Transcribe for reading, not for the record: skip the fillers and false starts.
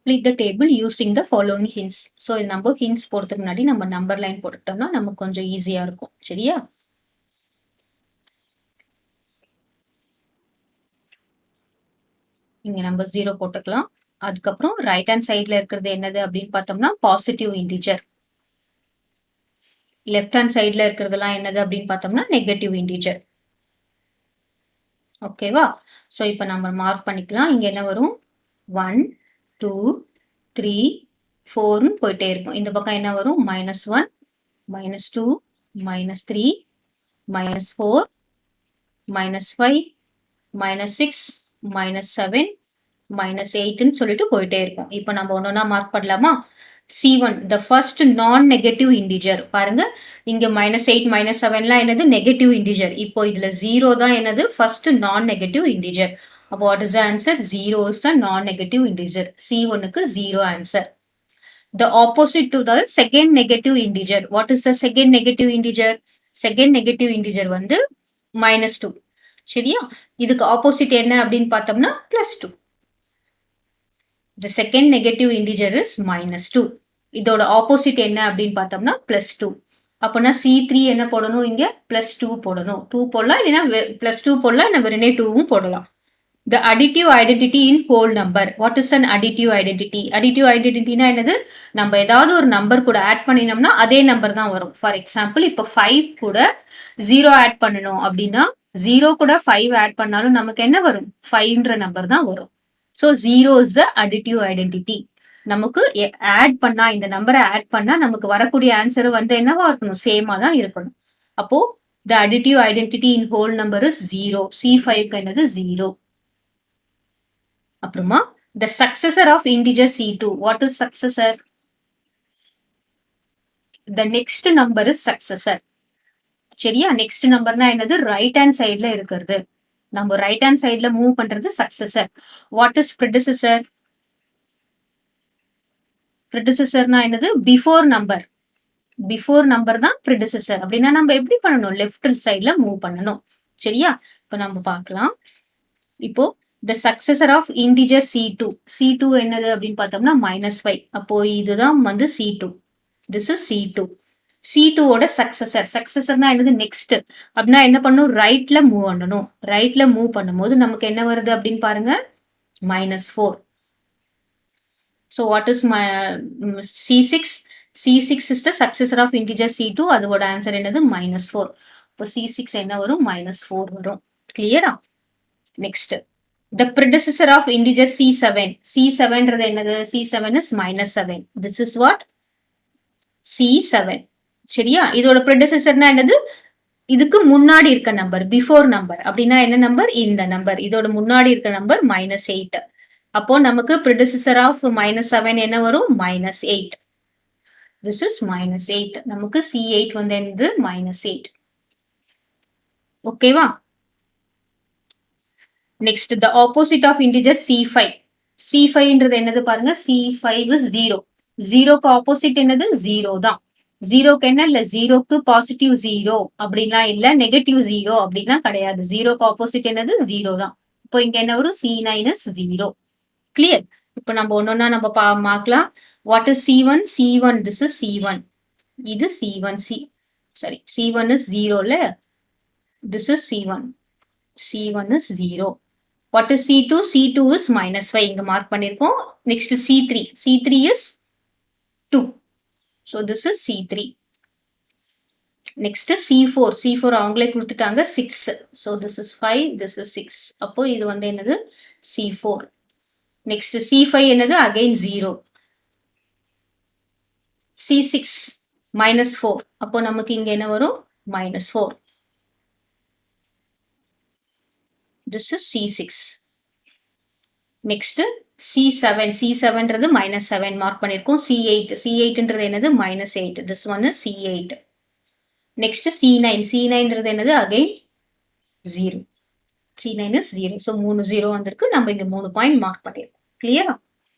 complete the table using the following hints. So நம்ம hints போடுறதுக்கு முன்னாடி நம்ம நம்பர் லைன் போட்டுட்டோம்னா நமக்கு கொஞ்சம் ஈஸியா இருக்கும். சரியா? இங்க நம்ம 0 போட்டுக்கலாம். அதுக்கப்புறம் ரைட் ஹேண்ட் சைட்ல இருக்கிறது என்னது அப்படின்னு பார்த்தோம்னா பாசிட்டிவ் இன்டிஜர். லெஃப்ட் ஹேண்ட் சைட்ல இருக்கிறதெல்லாம் என்னது அப்படின்னு பார்த்தோம்னா நெகட்டிவ் இன்டிஜர். ஓகேவா? ஸோ இப்போ நம்ம மார்க் பண்ணிக்கலாம். இங்க என்ன வரும்? 1 2 3 4ன்னு போயிட்டே இருக்கும். இந்த பக்கம் என்ன வரும்? -1 -2 -3 -4 -5 -6 -7 -8ன்னு சொல்லிட்டு போயிட்டே இருக்கும். இப்போ நம்ம ஒன்னொன்னா மார்க் பண்ணலாமா? C1 the first non-negative integer. பாருங்க இங்க -8 -7லாம் என்னது நெகட்டிவ் இன்டிஜர். இப்போ இதுல 0 தான் என்னது first non-negative integer. அப்போ what is the answer? 0 is the non-negative integer. C1க்கு 0 answer. The opposite to the second negative integer. What is the second negative integer? Second negative integer வந்து -2. சரியா? இதுக்கு ஆப்போசிட் என்ன அப்படின்னு பார்த்தோம்னா +2. The second negative integer is -2. இதோட opposite என்ன அப்படின்னு பார்த்தோம்னா +2. அப்போனா C3 என்ன போடணும்? இங்க +2 போடணும். 2 போடலாம் இல்லைன்னா +2 போடலாம் இல்லை வெறுனே 2வும் போடலாம். The additive identity in whole number. What is an additive identity? Additive identityனா என்னது? நம்ம ஏதாவது ஒரு நம்பர் கூட ஆட் பண்ணினோம்னா அதே நம்பர் தான் வரும். ஃபார் எக்ஸாம்பிள் இப்போ 5 கூட 0 ஆட் பண்ணணும் அப்படின்னா 0 கூட 5 ஆட் பண்ணாலும் நமக்கு என்ன வரும்? 5ன்ற நம்பர் தான் வரும். So 0 is the additive identity. நமக்கு ஆட் பண்ணா இந்த நம்பரை ஆட் பண்ணா நமக்கு வரக்கூடிய ஆன்சர் வந்து என்னவா இருக்கணும்? சேமா தான் இருக்கணும். அப்போ the additive identity in whole number is 0. C5க்கு என்னது? 0. அப்புறமா the successor of integer C2. What is successor? The next number is successor. சரியா? நெக்ஸ்ட் நம்பர்னா என்னது? ரைட் ஹேண்ட் சைட்ல இருக்கிறது. நம்ம ரைட் ஹேண்ட் சைட்ல மூவ் பண்றது successor. What is predecessor? predecessorனா என்னது? Before number. பிஃபோர் நம்பர் தான் predecessor. அப்படின்னா நம்ம எப்படி பண்ணணும்? லெஃப்ட் சைட்ல மூவ் பண்ணணும். சரியா? இப்போ நம்ம பார்க்கலாம். இப்போ the successor of integer C2. C2 என்னது அப்படின்னு பார்த்தோம்னா -5. அப்போ இதுதான் வந்து C2. This is C2. C2 ஓட successor. successorனா என்னது? நெக்ஸ்ட். அப்படின்னா என்ன பண்ணும்? ரைட்ல மூவ் பண்ணணும். ரைட்ல மூவ் பண்ணும்போது நமக்கு என்ன வருது அப்படின்னு பாருங்க? -4. So what is my C6? C6 is the successor of integer C2. அதோட ஆன்சர் என்னது? -4. இப்போ C6 என்ன வரும்? -4 வரும். கிளியரா? Next the predecessor of integer C7. C7ன்றது என்னது? C7 is -7. This is what? C7. சரியா? இதோட predecessorனா என்னது? இதுக்கு முன்னாடி இருக்க நம்பர், பிஃபோர் நம்பர். அப்படின்னா என்ன நம்பர்? இந்த நம்பர். இதோட முன்னாடி இருக்க நம்பர் -8. அப்போ நமக்கு predecessor of -7 என்ன வரும்? -8. This is -8. நமக்கு C8 வந்து என்னது? -8. ஓகேவா? Next, the opposite of integer C5. C5ன்றது என்னது பாருங்க? C5 is 0. 0க்கு ஆப்போசிட் என்னது? 0 தான். 0க்கு என்ன இல்ல? 0க்கு பாசிட்டிவ் 0 அப்படின்லாம் இல்ல, நெகட்டிவ் 0 அப்படின்லாம் கிடையாது. 0க்கு ஆப்போசிட் என்னது? 0 தான். இப்போ இங்க என்ன வரும்? C9 is 0. கிளியர்? இப்போ நம்ம ஒன்னொன்னா நம்ம பார்க்கலாம். What is C1? C1, this is C1. இது C1. C1 is 0 ல. This is C1. C1 is 0. What is C2? C2 is -5. இங்க மார்க் பண்ணிருக்கோம். Next C3. C3 is 2. So this is C3. Next C4. C4 அவங்களே கொடுத்துட்டாங்க 6. So this is 5. This is 6. அப்போ இது வந்து என்னது? C4. Next C5 என்னது? Again 0. C6 -4. அப்போ நமக்கு இங்க என்ன வரும்? -4. This is C6. Next C7. C7ன்றது -7 mark பண்ணிருக்கோம். C8. C8ன்றது என்னது? -8. This one is C8. Next C9. C9ன்றது என்னது? Again 0. C9 is 0. So 3 0 வந்திருக்கு. நம்ம இங்க 3 பாயிண்ட் மார்க் பண்ணிருக்கோம். கிளியரா?